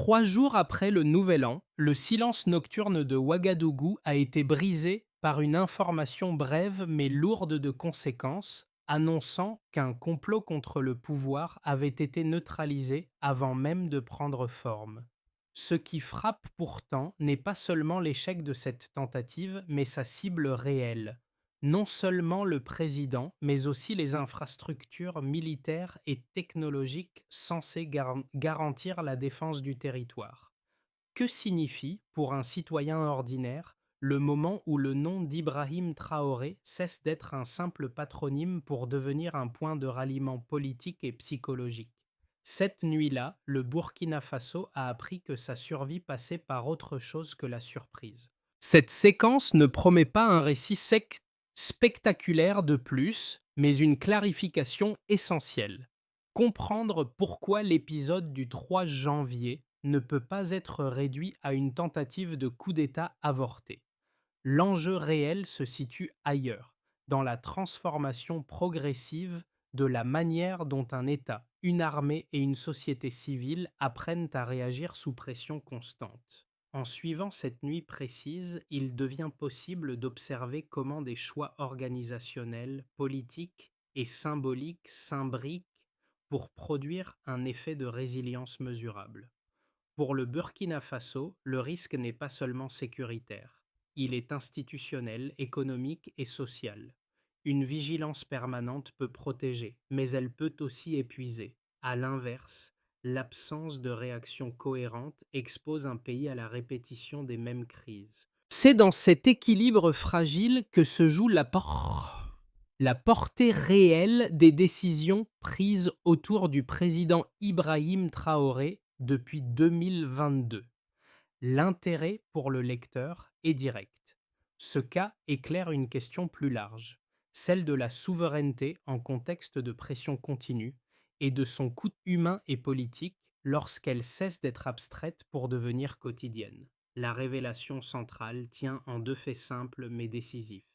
3 jours après le Nouvel An, le silence nocturne de Ouagadougou a été brisé par une information brève mais lourde de conséquences, annonçant qu'un complot contre le pouvoir avait été neutralisé avant même de prendre forme. Ce qui frappe pourtant n'est pas seulement l'échec de cette tentative, mais sa cible réelle. Non seulement le président, mais aussi les infrastructures militaires et technologiques censées garantir la défense du territoire. Que signifie, pour un citoyen ordinaire, le moment où le nom d'Ibrahim Traoré cesse d'être un simple patronyme pour devenir un point de ralliement politique et psychologique? Cette nuit-là, le Burkina Faso a appris que sa survie passait par autre chose que la surprise. Cette séquence ne promet pas un récit spectaculaire de plus, mais une clarification essentielle. Comprendre pourquoi l'épisode du 3 janvier ne peut pas être réduit à une tentative de coup d'État avorté. L'enjeu réel se situe ailleurs, dans la transformation progressive de la manière dont un État, une armée et une société civile apprennent à réagir sous pression constante. En suivant cette nuit précise, il devient possible d'observer comment des choix organisationnels, politiques et symboliques s'imbriquent pour produire un effet de résilience mesurable. Pour le Burkina Faso, le risque n'est pas seulement sécuritaire, il est institutionnel, économique et social. Une vigilance permanente peut protéger, mais elle peut aussi épuiser. À l'inverse, l'absence de réaction cohérente expose un pays à la répétition des mêmes crises. C'est dans cet équilibre fragile que se joue la portée réelle des décisions prises autour du président Ibrahim Traoré depuis 2022. L'intérêt pour le lecteur est direct. Ce cas éclaire une question plus large, celle de la souveraineté en contexte de pression continue et de son coût humain et politique lorsqu'elle cesse d'être abstraite pour devenir quotidienne. La révélation centrale tient en deux faits simples mais décisifs.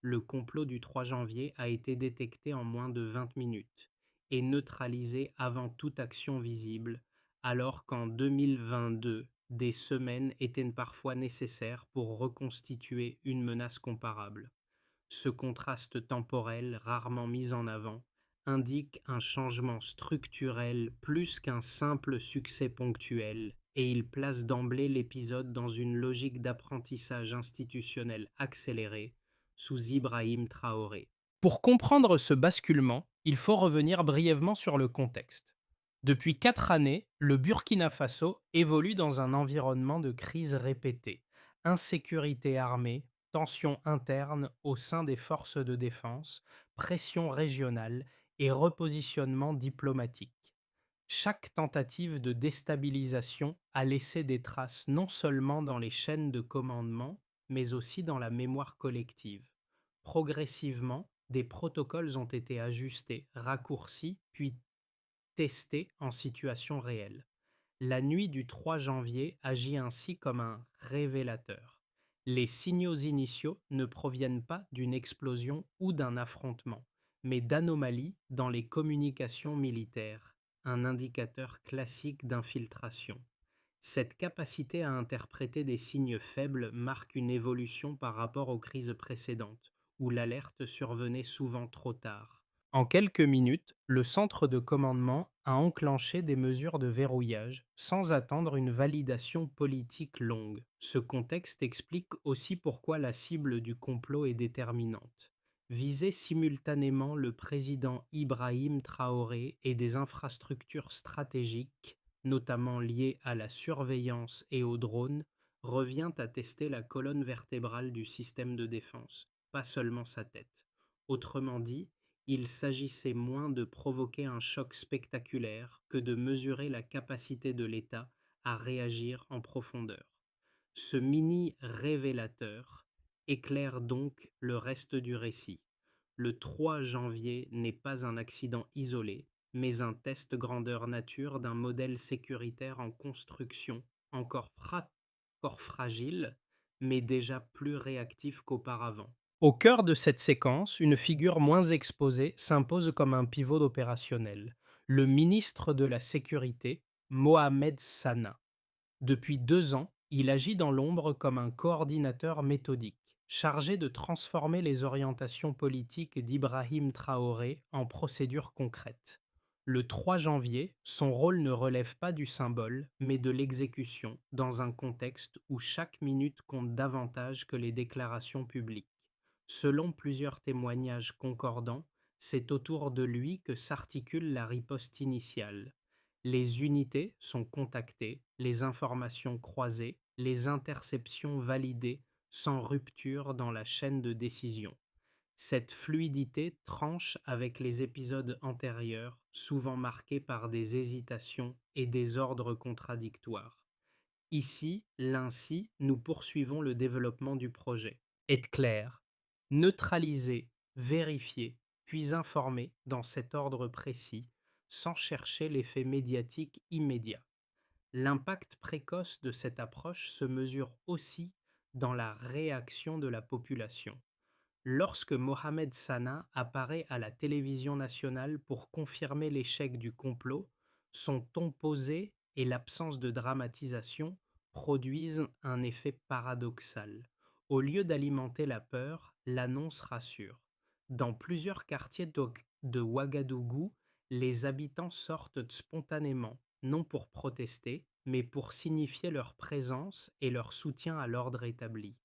Le complot du 3 janvier a été détecté en moins de 20 minutes et neutralisé avant toute action visible, alors qu'en 2022, des semaines étaient parfois nécessaires pour reconstituer une menace comparable. Ce contraste temporel, rarement mis en avant, indique un changement structurel plus qu'un simple succès ponctuel, et il place d'emblée l'épisode dans une logique d'apprentissage institutionnel accéléré sous Ibrahim Traoré. Pour comprendre ce basculement, il faut revenir brièvement sur le contexte. Depuis 4 années, le Burkina Faso évolue dans un environnement de crise répétée, insécurité armée, tensions internes au sein des forces de défense, pression régionale et repositionnement diplomatique. Chaque tentative de déstabilisation a laissé des traces non seulement dans les chaînes de commandement, mais aussi dans la mémoire collective. Progressivement, des protocoles ont été ajustés, raccourcis, puis testés en situation réelle. La nuit du 3 janvier agit ainsi comme un révélateur. Les signaux initiaux ne proviennent pas d'une explosion ou d'un affrontement, mais d'anomalies dans les communications militaires, un indicateur classique d'infiltration. Cette capacité à interpréter des signes faibles marque une évolution par rapport aux crises précédentes, où l'alerte survenait souvent trop tard. En quelques minutes, le centre de commandement a enclenché des mesures de verrouillage sans attendre une validation politique longue. Ce contexte explique aussi pourquoi la cible du complot est déterminante. Viser simultanément le président Ibrahim Traoré et des infrastructures stratégiques, notamment liées à la surveillance et aux drones, revient à tester la colonne vertébrale du système de défense, pas seulement sa tête. Autrement dit, il s'agissait moins de provoquer un choc spectaculaire que de mesurer la capacité de l'État à réagir en profondeur. Ce mini-révélateur éclaire donc le reste du récit. Le 3 janvier n'est pas un accident isolé, mais un test grandeur nature d'un modèle sécuritaire en construction, encore fragile, mais déjà plus réactif qu'auparavant. Au cœur de cette séquence, une figure moins exposée s'impose comme un pivot opérationnel, le ministre de la Sécurité, Mohamed Sana. Depuis 2 ans, il agit dans l'ombre comme un coordinateur méthodique, chargé de transformer les orientations politiques d'Ibrahim Traoré en procédures concrètes. Le 3 janvier, son rôle ne relève pas du symbole, mais de l'exécution, dans un contexte où chaque minute compte davantage que les déclarations publiques. Selon plusieurs témoignages concordants, c'est autour de lui que s'articule la riposte initiale. Les unités sont contactées, les informations croisées, les interceptions validées, sans rupture dans la chaîne de décision. Cette fluidité tranche avec les épisodes antérieurs, souvent marqués par des hésitations et des ordres contradictoires. Ici, l'ainsi, nous poursuivons le développement du projet. Être clair, neutraliser, vérifier, puis informer dans cet ordre précis, sans chercher l'effet médiatique immédiat. L'impact précoce de cette approche se mesure aussi dans la réaction de la population. Lorsque Mohamed Sana apparaît à la télévision nationale pour confirmer l'échec du complot, son ton posé et l'absence de dramatisation produisent un effet paradoxal. Au lieu d'alimenter la peur, l'annonce rassure. Dans plusieurs quartiers de Ouagadougou, les habitants sortent spontanément, non pour protester, mais pour signifier leur présence et leur soutien à l'ordre établi.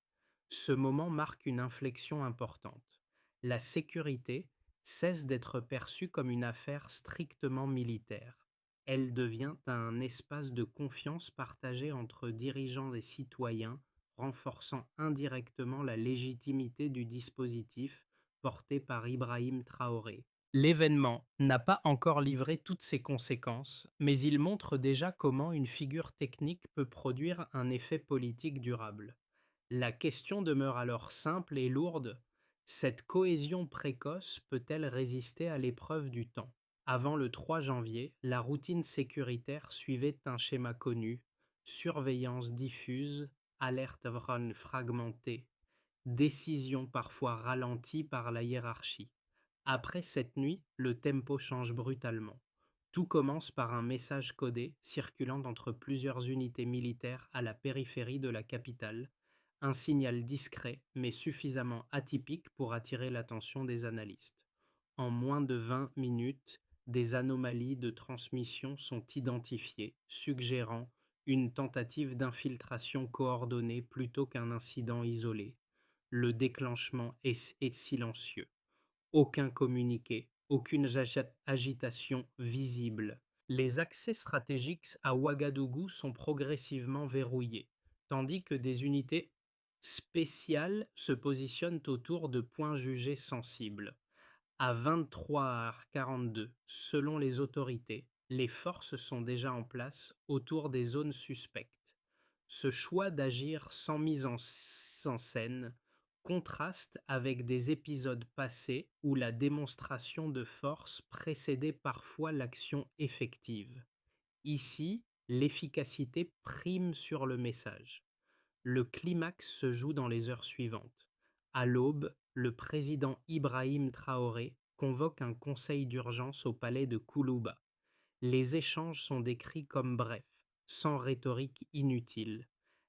Ce moment marque une inflexion importante. La sécurité cesse d'être perçue comme une affaire strictement militaire. Elle devient un espace de confiance partagé entre dirigeants et citoyens, renforçant indirectement la légitimité du dispositif porté par Ibrahim Traoré. L'événement n'a pas encore livré toutes ses conséquences, mais il montre déjà comment une figure technique peut produire un effet politique durable. La question demeure alors simple et lourde. Cette cohésion précoce peut-elle résister à l'épreuve du temps? Avant le 3 janvier, la routine sécuritaire suivait un schéma connu: surveillance diffuse, alerte fragmentée, décision parfois ralentie par la hiérarchie. Après cette nuit, le tempo change brutalement. Tout commence par un message codé circulant entre plusieurs unités militaires à la périphérie de la capitale, un signal discret mais suffisamment atypique pour attirer l'attention des analystes. En moins de 20 minutes, des anomalies de transmission sont identifiées, suggérant une tentative d'infiltration coordonnée plutôt qu'un incident isolé. Le déclenchement est silencieux. Aucun communiqué, aucune agitation visible. Les accès stratégiques à Ouagadougou sont progressivement verrouillés, tandis que des unités spéciales se positionnent autour de points jugés sensibles. À 23h42, selon les autorités, les forces sont déjà en place autour des zones suspectes. Ce choix d'agir sans mise en scène contraste avec des épisodes passés où la démonstration de force précédait parfois l'action effective. Ici, l'efficacité prime sur le message. Le climax se joue dans les heures suivantes. À l'aube, le président Ibrahim Traoré convoque un conseil d'urgence au palais de Koulouba. Les échanges sont décrits comme brefs, sans rhétorique inutile.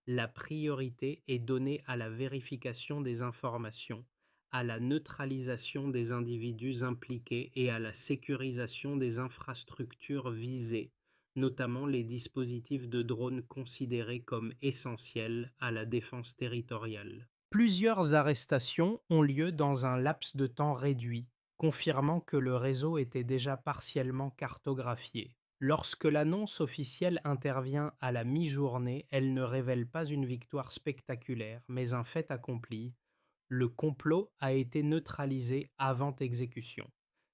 La priorité est donnée à la vérification des informations, à la neutralisation des individus impliqués et à la sécurisation des infrastructures visées, notamment les dispositifs de drones considérés comme essentiels à la défense territoriale. Plusieurs arrestations ont lieu dans un laps de temps réduit, confirmant que le réseau était déjà partiellement cartographié. Lorsque l'annonce officielle intervient à la mi-journée, elle ne révèle pas une victoire spectaculaire, mais un fait accompli. Le complot a été neutralisé avant exécution.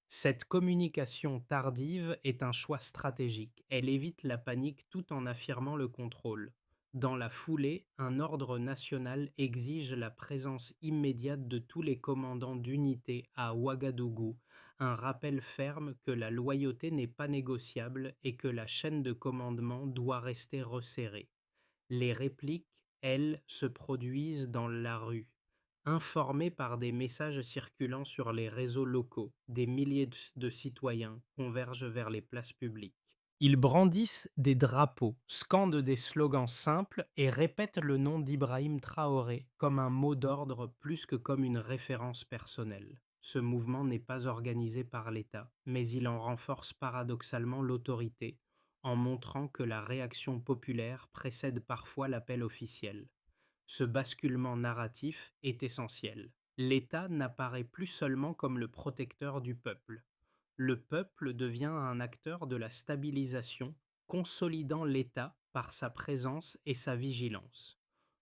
Cette communication tardive est un choix stratégique. Elle évite la panique tout en affirmant le contrôle. Dans la foulée, un ordre national exige la présence immédiate de tous les commandants d'unités à Ouagadougou, un rappel ferme que la loyauté n'est pas négociable et que la chaîne de commandement doit rester resserrée. Les répliques, elles, se produisent dans la rue. Informés par des messages circulant sur les réseaux locaux, des milliers de citoyens convergent vers les places publiques. Ils brandissent des drapeaux, scandent des slogans simples et répètent le nom d'Ibrahim Traoré comme un mot d'ordre plus que comme une référence personnelle. Ce mouvement n'est pas organisé par l'État, mais il en renforce paradoxalement l'autorité, en montrant que la réaction populaire précède parfois l'appel officiel. Ce basculement narratif est essentiel. L'État n'apparaît plus seulement comme le protecteur du peuple. Le peuple devient un acteur de la stabilisation, consolidant l'État par sa présence et sa vigilance.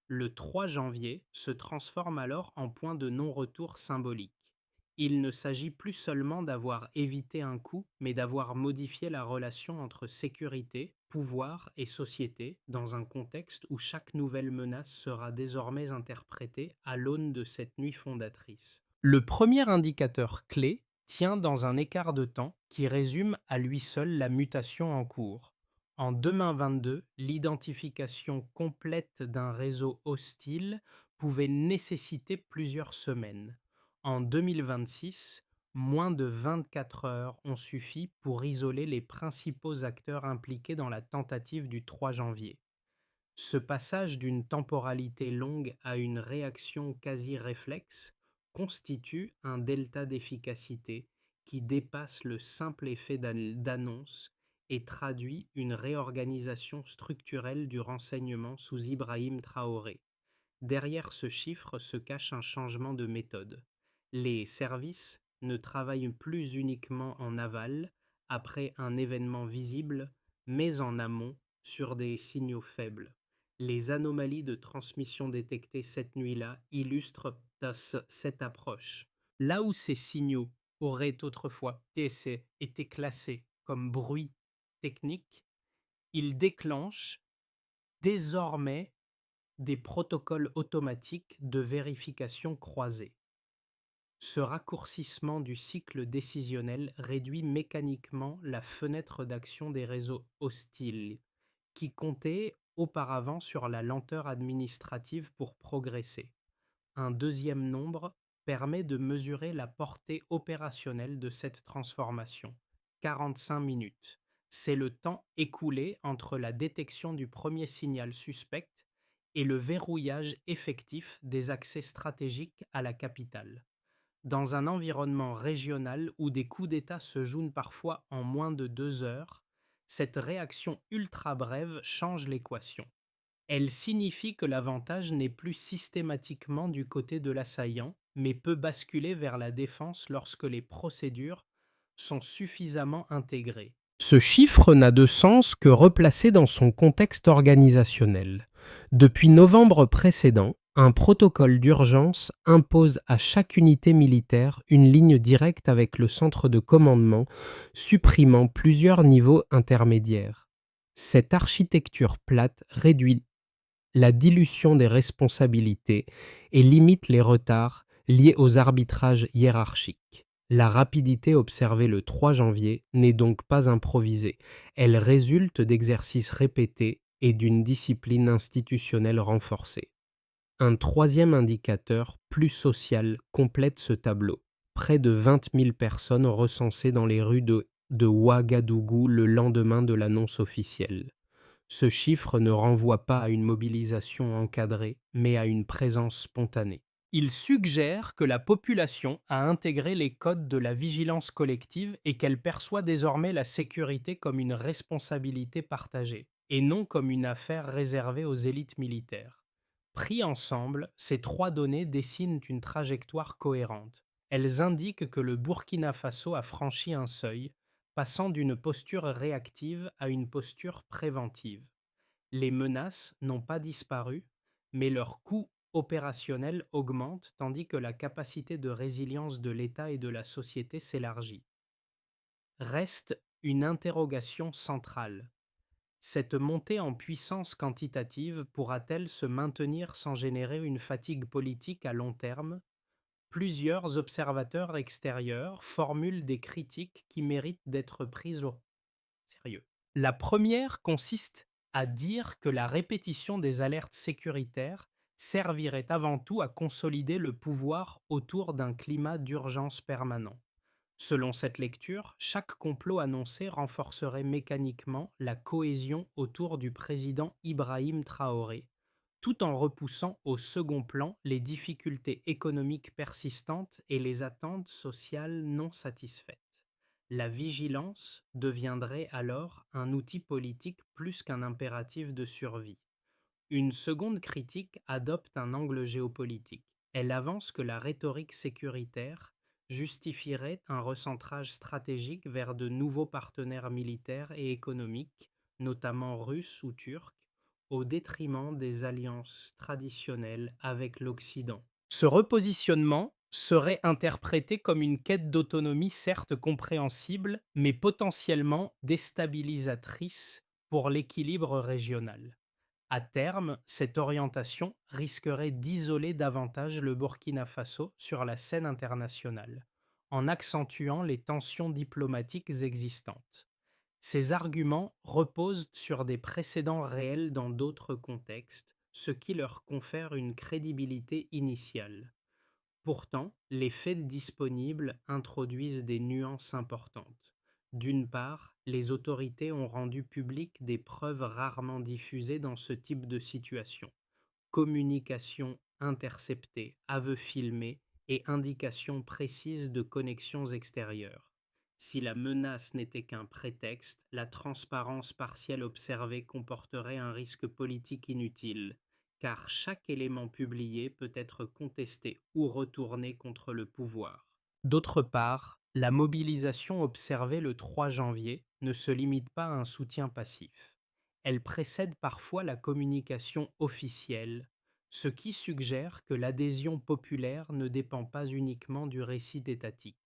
Le 3 janvier se transforme alors en point de non-retour symbolique. Il ne s'agit plus seulement d'avoir évité un coup, mais d'avoir modifié la relation entre sécurité, pouvoir et société dans un contexte où chaque nouvelle menace sera désormais interprétée à l'aune de cette nuit fondatrice. Le premier indicateur clé tient dans un écart de temps qui résume à lui seul la mutation en cours. En 2022, l'identification complète d'un réseau hostile pouvait nécessiter plusieurs semaines. En 2026, moins de 24 heures ont suffi pour isoler les principaux acteurs impliqués dans la tentative du 3 janvier. Ce passage d'une temporalité longue à une réaction quasi réflexe constitue un delta d'efficacité qui dépasse le simple effet d'annonce et traduit une réorganisation structurelle du renseignement sous Ibrahim Traoré. Derrière ce chiffre se cache un changement de méthode. Les services ne travaillent plus uniquement en aval, après un événement visible, mais en amont, sur des signaux faibles. Les anomalies de transmission détectées cette nuit-là illustrent cette approche. Là où ces signaux auraient autrefois été classés comme bruit technique, ils déclenchent désormais des protocoles automatiques de vérification croisée. Ce raccourcissement du cycle décisionnel réduit mécaniquement la fenêtre d'action des réseaux hostiles, qui comptaient auparavant sur la lenteur administrative pour progresser. Un deuxième nombre permet de mesurer la portée opérationnelle de cette transformation. 45 minutes. C'est le temps écoulé entre la détection du premier signal suspect et le verrouillage effectif des accès stratégiques à la capitale. Dans un environnement régional où des coups d'État se jouent parfois en moins de 2 heures, cette réaction ultra brève change l'équation. Elle signifie que l'avantage n'est plus systématiquement du côté de l'assaillant, mais peut basculer vers la défense lorsque les procédures sont suffisamment intégrées. Ce chiffre n'a de sens que replacé dans son contexte organisationnel. Depuis novembre précédent, un protocole d'urgence impose à chaque unité militaire une ligne directe avec le centre de commandement, supprimant plusieurs niveaux intermédiaires. Cette architecture plate réduit la dilution des responsabilités et limite les retards liés aux arbitrages hiérarchiques. La rapidité observée le 3 janvier n'est donc pas improvisée, elle résulte d'exercices répétés et d'une discipline institutionnelle renforcée. Un troisième indicateur, plus social, complète ce tableau. Près de 20 000 personnes recensées dans les rues de Ouagadougou le lendemain de l'annonce officielle. Ce chiffre ne renvoie pas à une mobilisation encadrée, mais à une présence spontanée. Il suggère que la population a intégré les codes de la vigilance collective et qu'elle perçoit désormais la sécurité comme une responsabilité partagée, et non comme une affaire réservée aux élites militaires. Pris ensemble, ces trois données dessinent une trajectoire cohérente. Elles indiquent que le Burkina Faso a franchi un seuil, passant d'une posture réactive à une posture préventive. Les menaces n'ont pas disparu, mais leur coût opérationnel augmente tandis que la capacité de résilience de l'État et de la société s'élargit. Reste une interrogation centrale. Cette montée en puissance quantitative pourra-t-elle se maintenir sans générer une fatigue politique à long terme? Plusieurs observateurs extérieurs formulent des critiques qui méritent d'être prises au sérieux. La première consiste à dire que la répétition des alertes sécuritaires servirait avant tout à consolider le pouvoir autour d'un climat d'urgence permanent. Selon cette lecture, chaque complot annoncé renforcerait mécaniquement la cohésion autour du président Ibrahim Traoré, tout en repoussant au second plan les difficultés économiques persistantes et les attentes sociales non satisfaites. La vigilance deviendrait alors un outil politique plus qu'un impératif de survie. Une seconde critique adopte un angle géopolitique. Elle avance que la rhétorique sécuritaire justifierait un recentrage stratégique vers de nouveaux partenaires militaires et économiques, notamment russes ou turcs, au détriment des alliances traditionnelles avec l'Occident. Ce repositionnement serait interprété comme une quête d'autonomie certes compréhensible, mais potentiellement déstabilisatrice pour l'équilibre régional. À terme, cette orientation risquerait d'isoler davantage le Burkina Faso sur la scène internationale, en accentuant les tensions diplomatiques existantes. Ces arguments reposent sur des précédents réels dans d'autres contextes, ce qui leur confère une crédibilité initiale. Pourtant, les faits disponibles introduisent des nuances importantes. D'une part, les autorités ont rendu publiques des preuves rarement diffusées dans ce type de situation: communication interceptée, aveux filmés et indications précises de connexions extérieures. Si la menace n'était qu'un prétexte, la transparence partielle observée comporterait un risque politique inutile, car chaque élément publié peut être contesté ou retourné contre le pouvoir. D'autre part, la mobilisation observée le 3 janvier ne se limite pas à un soutien passif. Elle précède parfois la communication officielle, ce qui suggère que l'adhésion populaire ne dépend pas uniquement du récit étatique.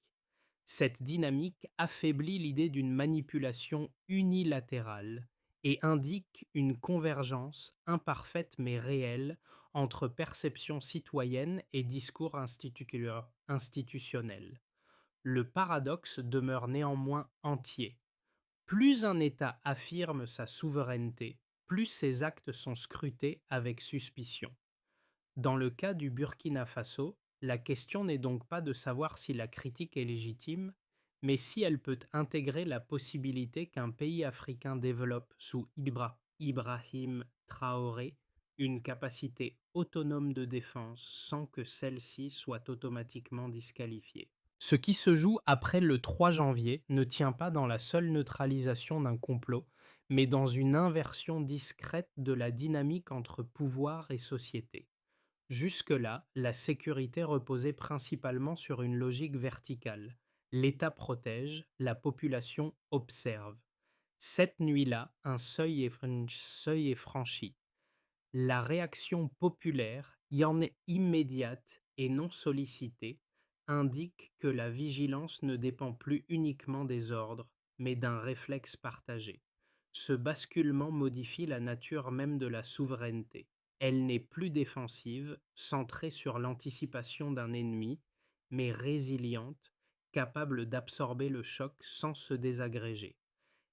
Cette dynamique affaiblit l'idée d'une manipulation unilatérale et indique une convergence imparfaite mais réelle entre perception citoyenne et discours institutionnel. Le paradoxe demeure néanmoins entier. Plus un État affirme sa souveraineté, plus ses actes sont scrutés avec suspicion. Dans le cas du Burkina Faso, la question n'est donc pas de savoir si la critique est légitime, mais si elle peut intégrer la possibilité qu'un pays africain développe sous Ibrahim Traoré une capacité autonome de défense sans que celle-ci soit automatiquement disqualifiée. Ce qui se joue après le 3 janvier ne tient pas dans la seule neutralisation d'un complot, mais dans une inversion discrète de la dynamique entre pouvoir et société. Jusque-là, la sécurité reposait principalement sur une logique verticale. L'État protège, la population observe. Cette nuit-là, un seuil est franchi. La réaction populaire, y en est immédiate et non sollicitée, indique que la vigilance ne dépend plus uniquement des ordres, mais d'un réflexe partagé. Ce basculement modifie la nature même de la souveraineté. Elle n'est plus défensive, centrée sur l'anticipation d'un ennemi, mais résiliente, capable d'absorber le choc sans se désagréger.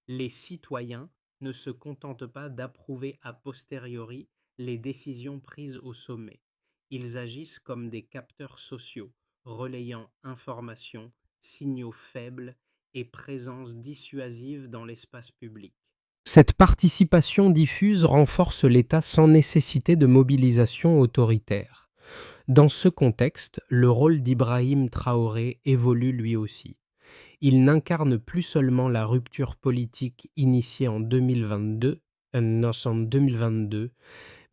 Les citoyens ne se contentent pas d'approuver a posteriori les décisions prises au sommet. Ils agissent comme des capteurs sociaux, relayant informations, signaux faibles et présence dissuasive dans l'espace public. Cette participation diffuse renforce l'État sans nécessité de mobilisation autoritaire. Dans ce contexte, le rôle d'Ibrahim Traoré évolue lui aussi. Il n'incarne plus seulement la rupture politique initiée en 2022,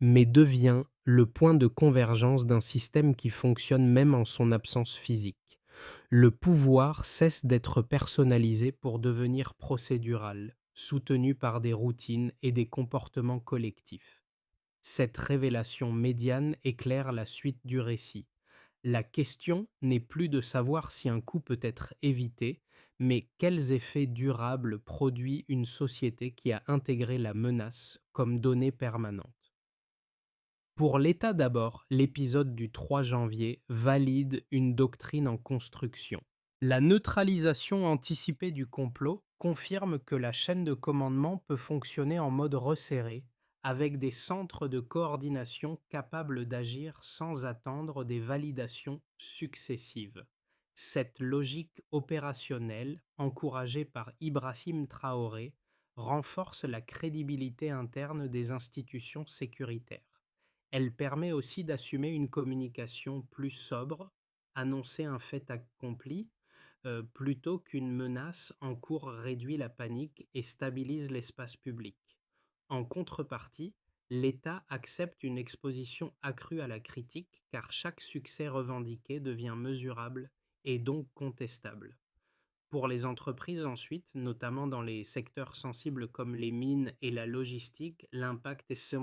mais devient le point de convergence d'un système qui fonctionne même en son absence physique. Le pouvoir cesse d'être personnalisé pour devenir procédural, soutenu par des routines et des comportements collectifs. Cette révélation médiane éclaire la suite du récit. La question n'est plus de savoir si un coup peut être évité, mais quels effets durables produit une société qui a intégré la menace comme donnée permanente. Pour l'État d'abord, l'épisode du 3 janvier valide une doctrine en construction. La neutralisation anticipée du complot confirme que la chaîne de commandement peut fonctionner en mode resserré, avec des centres de coordination capables d'agir sans attendre des validations successives. Cette logique opérationnelle, encouragée par Ibrahim Traoré, renforce la crédibilité interne des institutions sécuritaires. Elle permet aussi d'assumer une communication plus sobre, annoncer un fait accompli, plutôt qu'une menace en cours réduit la panique et stabilise l'espace public. En contrepartie, l'État accepte une exposition accrue à la critique car chaque succès revendiqué devient mesurable et donc contestable. Pour les entreprises ensuite, notamment dans les secteurs sensibles comme les mines et la logistique, l'impact est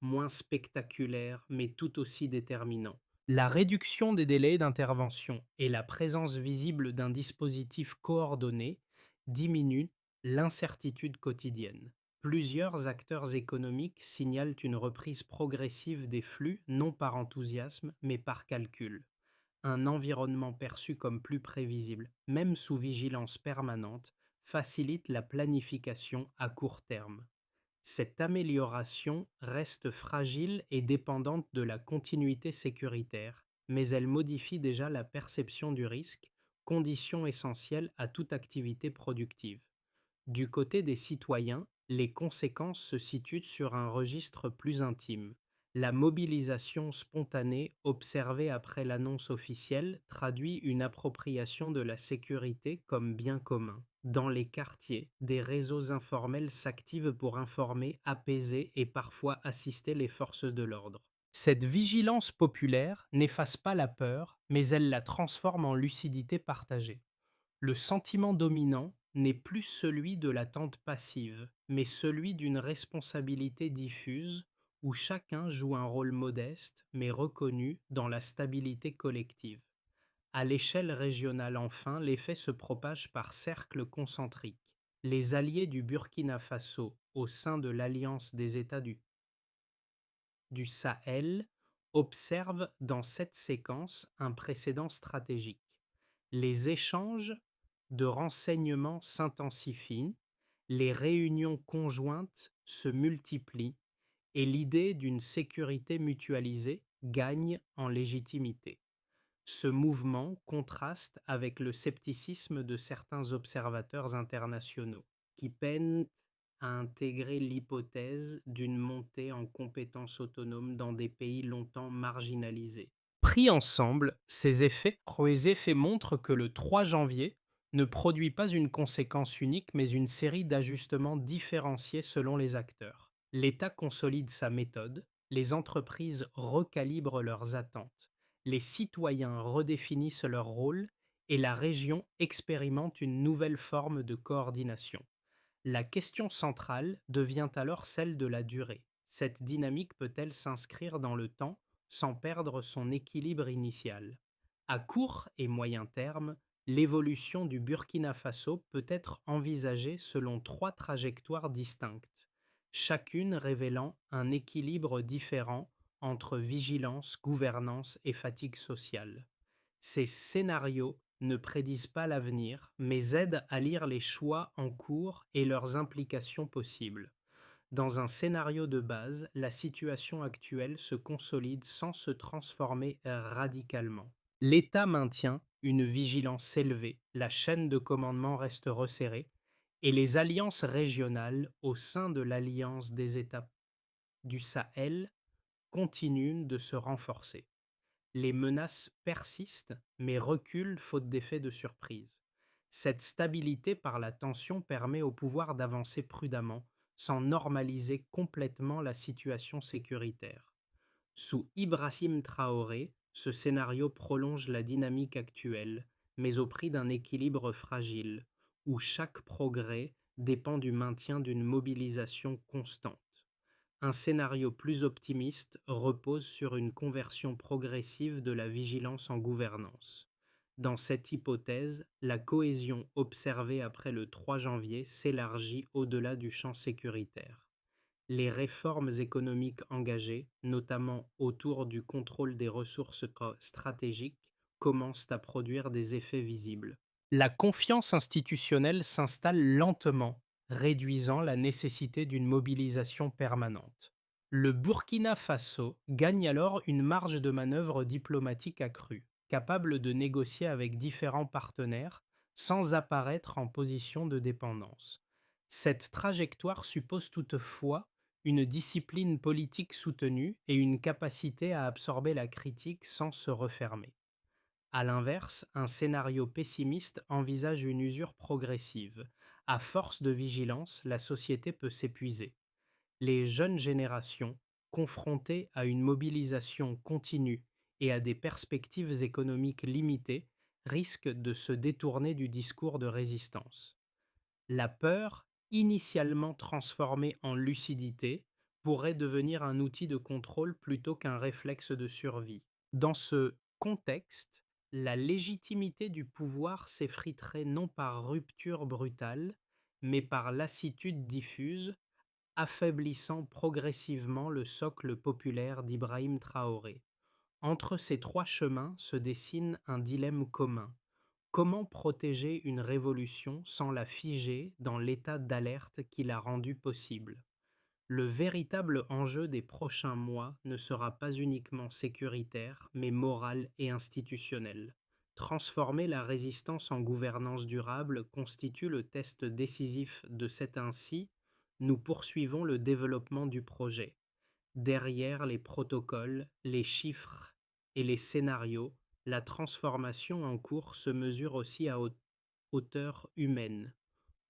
moins spectaculaire mais tout aussi déterminant. La réduction des délais d'intervention et la présence visible d'un dispositif coordonné diminuent l'incertitude quotidienne. Plusieurs acteurs économiques signalent une reprise progressive des flux, non par enthousiasme, mais par calcul. Un environnement perçu comme plus prévisible, même sous vigilance permanente, facilite la planification à court terme. Cette amélioration reste fragile et dépendante de la continuité sécuritaire, mais elle modifie déjà la perception du risque, condition essentielle à toute activité productive. Du côté des citoyens, les conséquences se situent sur un registre plus intime. La mobilisation spontanée observée après l'annonce officielle traduit une appropriation de la sécurité comme bien commun. Dans les quartiers, des réseaux informels s'activent pour informer, apaiser et parfois assister les forces de l'ordre. Cette vigilance populaire n'efface pas la peur, mais elle la transforme en lucidité partagée. Le sentiment dominant n'est plus celui de l'attente passive, mais celui d'une responsabilité diffuse où chacun joue un rôle modeste mais reconnu dans la stabilité collective. À l'échelle régionale enfin, l'effet se propage par cercles concentriques. Les alliés du Burkina Faso au sein de l'Alliance des États du Sahel observent dans cette séquence un précédent stratégique. Les échanges de renseignements s'intensifient, les réunions conjointes se multiplient et l'idée d'une sécurité mutualisée gagne en légitimité. Ce mouvement contraste avec le scepticisme de certains observateurs internationaux, qui peinent à intégrer l'hypothèse d'une montée en compétences autonomes dans des pays longtemps marginalisés. Pris ensemble, ces effets montrent que le 3 janvier ne produit pas une conséquence unique, mais une série d'ajustements différenciés selon les acteurs. L'État consolide sa méthode, les entreprises recalibrent leurs attentes, les citoyens redéfinissent leur rôle et la région expérimente une nouvelle forme de coordination. La question centrale devient alors celle de la durée. Cette dynamique peut-elle s'inscrire dans le temps sans perdre son équilibre initial? À court et moyen terme, l'évolution du Burkina Faso peut être envisagée selon trois trajectoires distinctes, chacune révélant un équilibre différent entre vigilance, gouvernance et fatigue sociale. Ces scénarios ne prédisent pas l'avenir, mais aident à lire les choix en cours et leurs implications possibles. Dans un scénario de base, la situation actuelle se consolide sans se transformer radicalement. L'État maintient une vigilance élevée, la chaîne de commandement reste resserrée, et les alliances régionales au sein de l'Alliance des États du Sahel continuent de se renforcer. Les menaces persistent, mais reculent faute d'effet de surprise. Cette stabilité par la tension permet au pouvoir d'avancer prudemment, sans normaliser complètement la situation sécuritaire. Sous Ibrahim Traoré, ce scénario prolonge la dynamique actuelle, mais au prix d'un équilibre fragile, où chaque progrès dépend du maintien d'une mobilisation constante. Un scénario plus optimiste repose sur une conversion progressive de la vigilance en gouvernance. Dans cette hypothèse, la cohésion observée après le 3 janvier s'élargit au-delà du champ sécuritaire. Les réformes économiques engagées, notamment autour du contrôle des ressources stratégiques, commencent à produire des effets visibles. La confiance institutionnelle s'installe lentement, réduisant la nécessité d'une mobilisation permanente. Le Burkina Faso gagne alors une marge de manœuvre diplomatique accrue. capable de négocier avec différents partenaires sans apparaître en position de dépendance. Cette trajectoire suppose toutefois une discipline politique soutenue et une capacité à absorber la critique sans se refermer. À l'inverse, un scénario pessimiste envisage une usure progressive. À force de vigilance, la société peut s'épuiser. Les jeunes générations, confrontées à une mobilisation continue et à des perspectives économiques limitées, risquent de se détourner du discours de résistance. La peur, initialement transformée en lucidité, pourrait devenir un outil de contrôle plutôt qu'un réflexe de survie. Dans ce contexte, la légitimité du pouvoir s'effriterait non par rupture brutale, mais par lassitude diffuse, affaiblissant progressivement le socle populaire d'Ibrahim Traoré. Entre ces trois chemins se dessine un dilemme commun. Comment protéger une révolution sans la figer dans l'état d'alerte qui l'a rendue possible? Le véritable enjeu des prochains mois ne sera pas uniquement sécuritaire, mais moral et institutionnel. Transformer la résistance en gouvernance durable constitue le test décisif de cet ainsi, nous poursuivons le développement du projet. Derrière les protocoles, les chiffres et les scénarios, la transformation en cours se mesure aussi à hauteur humaine.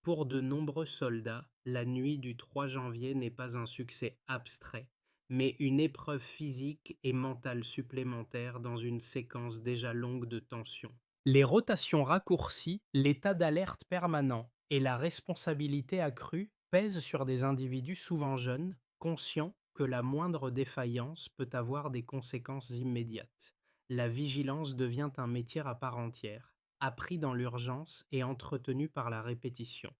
Pour de nombreux soldats, la nuit du 3 janvier n'est pas un succès abstrait, mais une épreuve physique et mentale supplémentaire dans une séquence déjà longue de tensions. Les rotations raccourcies, l'état d'alerte permanent et la responsabilité accrue pèsent sur des individus souvent jeunes, conscients que la moindre défaillance peut avoir des conséquences immédiates. La vigilance devient un métier à part entière, appris dans l'urgence et entretenu par la répétition.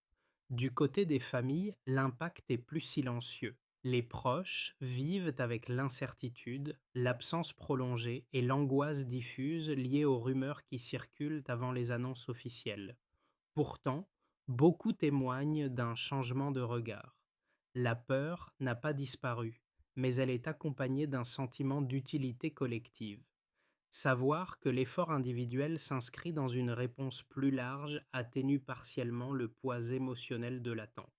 Du côté des familles, l'impact est plus silencieux. Les proches vivent avec l'incertitude, l'absence prolongée et l'angoisse diffuse liée aux rumeurs qui circulent avant les annonces officielles. Pourtant, beaucoup témoignent d'un changement de regard. La peur n'a pas disparu, mais elle est accompagnée d'un sentiment d'utilité collective. Savoir que l'effort individuel s'inscrit dans une réponse plus large atténue partiellement le poids émotionnel de l'attente.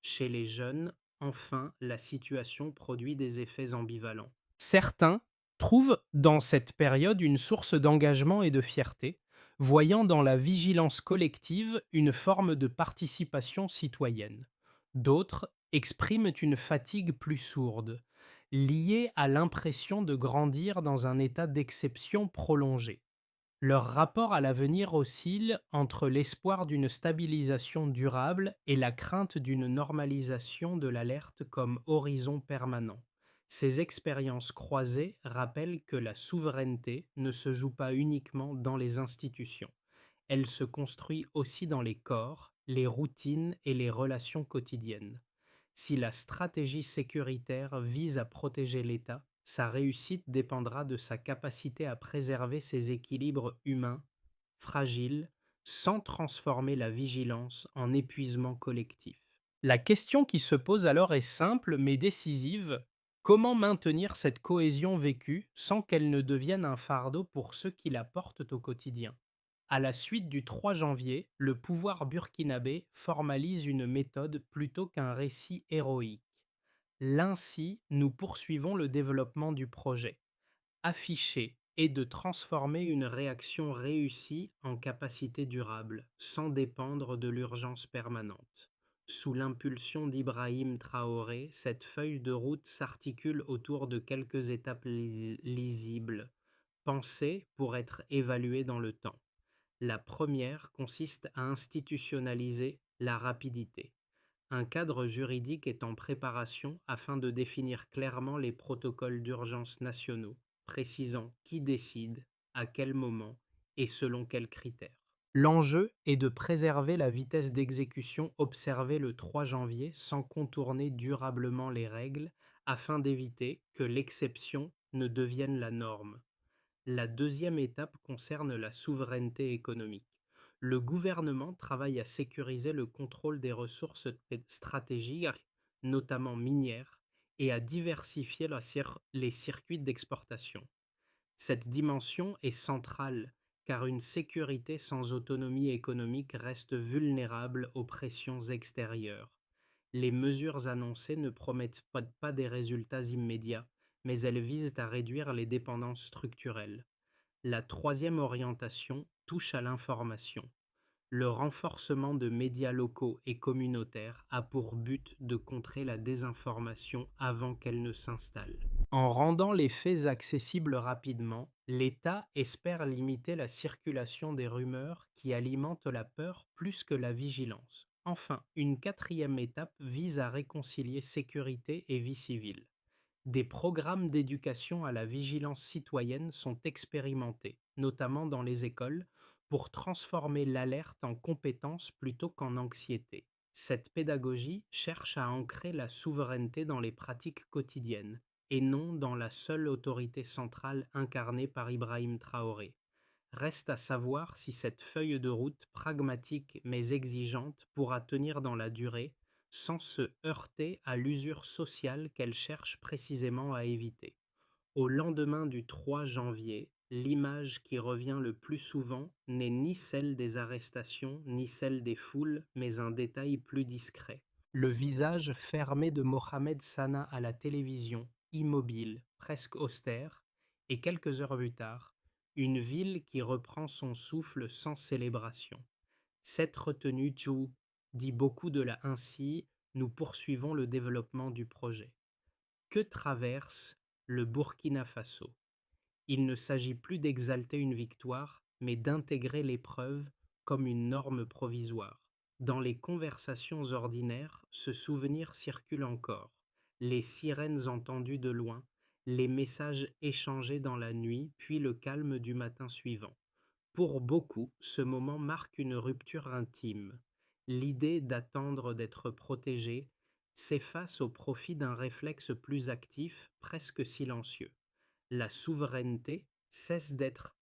Chez les jeunes, enfin, la situation produit des effets ambivalents. Certains trouvent dans cette période une source d'engagement et de fierté, voyant dans la vigilance collective une forme de participation citoyenne. D'autres expriment une fatigue plus sourde, liée à l'impression de grandir dans un état d'exception prolongée. Leur rapport à l'avenir oscille entre l'espoir d'une stabilisation durable et la crainte d'une normalisation de l'alerte comme horizon permanent. Ces expériences croisées rappellent que la souveraineté ne se joue pas uniquement dans les institutions. Elle se construit aussi dans les corps, les routines et les relations quotidiennes. Si la stratégie sécuritaire vise à protéger l'État, sa réussite dépendra de sa capacité à préserver ses équilibres humains, fragiles, sans transformer la vigilance en épuisement collectif. La question qui se pose alors est simple mais décisive. Comment maintenir cette cohésion vécue sans qu'elle ne devienne un fardeau pour ceux qui la portent au quotidien? À la suite du 3 janvier, le pouvoir burkinabé formalise une méthode plutôt qu'un récit héroïque. L'ainsi, nous poursuivons le développement du projet, affiché et de transformer une réaction réussie en capacité durable, sans dépendre de l'urgence permanente. Sous l'impulsion d'Ibrahim Traoré, cette feuille de route s'articule autour de quelques étapes lisibles, pensées pour être évaluées dans le temps. La première consiste à institutionnaliser la rapidité. Un cadre juridique est en préparation afin de définir clairement les protocoles d'urgence nationaux, précisant qui décide, à quel moment et selon quels critères. L'enjeu est de préserver la vitesse d'exécution observée le 3 janvier sans contourner durablement les règles afin d'éviter que l'exception ne devienne la norme. La deuxième étape concerne la souveraineté économique. Le gouvernement travaille à sécuriser le contrôle des ressources stratégiques, notamment minières, et à diversifier les circuits d'exportation. Cette dimension est centrale car une sécurité sans autonomie économique reste vulnérable aux pressions extérieures. Les mesures annoncées ne promettent pas des résultats immédiats, mais elles visent à réduire les dépendances structurelles. La troisième orientation touche à l'information. Le renforcement de médias locaux et communautaires a pour but de contrer la désinformation avant qu'elle ne s'installe. En rendant les faits accessibles rapidement, l'État espère limiter la circulation des rumeurs qui alimentent la peur plus que la vigilance. Enfin, une quatrième étape vise à réconcilier sécurité et vie civile. Des programmes d'éducation à la vigilance citoyenne sont expérimentés, notamment dans les écoles, pour transformer l'alerte en compétence plutôt qu'en anxiété. Cette pédagogie cherche à ancrer la souveraineté dans les pratiques quotidiennes, et non dans la seule autorité centrale incarnée par Ibrahim Traoré. Reste à savoir si cette feuille de route pragmatique mais exigeante pourra tenir dans la durée sans se heurter à l'usure sociale qu'elle cherche précisément à éviter. Au lendemain du 3 janvier, l'image qui revient le plus souvent n'est ni celle des arrestations ni celle des foules, mais un détail plus discret. Le visage fermé de Mohamed Sana à la télévision, immobile, presque austère, et quelques heures plus tard, une ville qui reprend son souffle sans célébration. Cette retenue Tchou dit beaucoup de la ainsi, nous poursuivons le développement du projet. Que traverse le Burkina Faso? Il ne s'agit plus d'exalter une victoire, mais d'intégrer l'épreuve comme une norme provisoire. Dans les conversations ordinaires, ce souvenir circule encore. Les sirènes entendues de loin, les messages échangés dans la nuit, puis le calme du matin suivant. Pour beaucoup, ce moment marque une rupture intime. L'idée d'attendre d'être protégé s'efface au profit d'un réflexe plus actif, presque silencieux. La souveraineté cesse d'être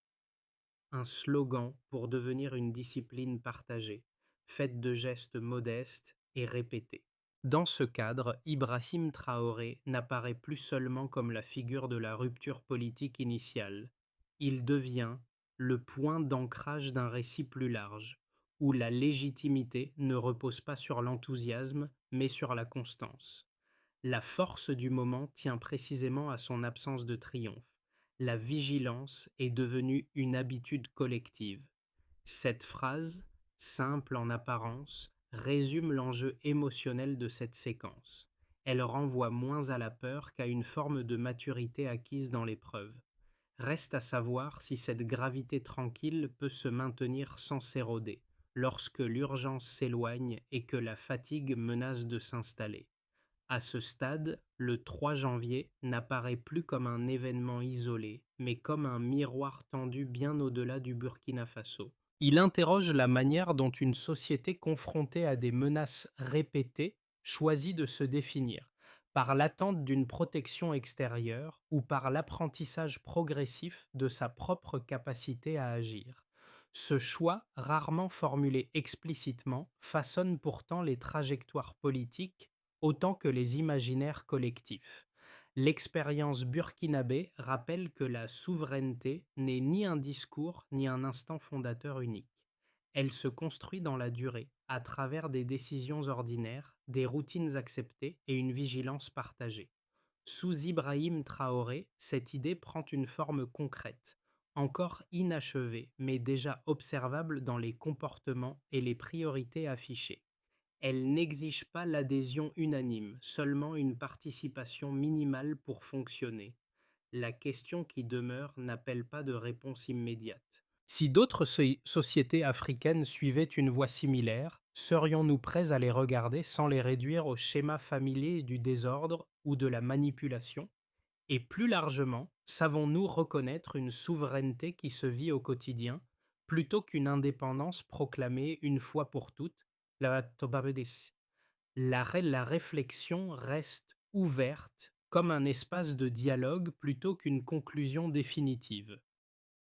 un slogan pour devenir une discipline partagée, faite de gestes modestes et répétés. Dans ce cadre, Ibrahim Traoré n'apparaît plus seulement comme la figure de la rupture politique initiale. Il devient le point d'ancrage d'un récit plus large, où la légitimité ne repose pas sur l'enthousiasme, mais sur la constance. La force du moment tient précisément à son absence de triomphe. La vigilance est devenue une habitude collective. Cette phrase, simple en apparence, résume l'enjeu émotionnel de cette séquence. Elle renvoie moins à la peur qu'à une forme de maturité acquise dans l'épreuve. Reste à savoir si cette gravité tranquille peut se maintenir sans s'éroder, lorsque l'urgence s'éloigne et que la fatigue menace de s'installer. À ce stade, le 3 janvier n'apparaît plus comme un événement isolé, mais comme un miroir tendu bien au-delà du Burkina Faso. Il interroge la manière dont une société confrontée à des menaces répétées choisit de se définir, par l'attente d'une protection extérieure ou par l'apprentissage progressif de sa propre capacité à agir. Ce choix, rarement formulé explicitement, façonne pourtant les trajectoires politiques autant que les imaginaires collectifs. L'expérience burkinabé rappelle que la souveraineté n'est ni un discours ni un instant fondateur unique. Elle se construit dans la durée, à travers des décisions ordinaires, des routines acceptées et une vigilance partagée. Sous Ibrahim Traoré, cette idée prend une forme concrète, encore inachevée, mais déjà observable dans les comportements et les priorités affichées. Elle n'exige pas l'adhésion unanime, seulement une participation minimale pour fonctionner. La question qui demeure n'appelle pas de réponse immédiate. Si d'autres sociétés africaines suivaient une voie similaire, serions-nous prêts à les regarder sans les réduire au schéma familier du désordre ou de la manipulation? Et plus largement, savons-nous reconnaître une souveraineté qui se vit au quotidien, plutôt qu'une indépendance proclamée une fois pour toutes? La réflexion reste ouverte comme un espace de dialogue plutôt qu'une conclusion définitive.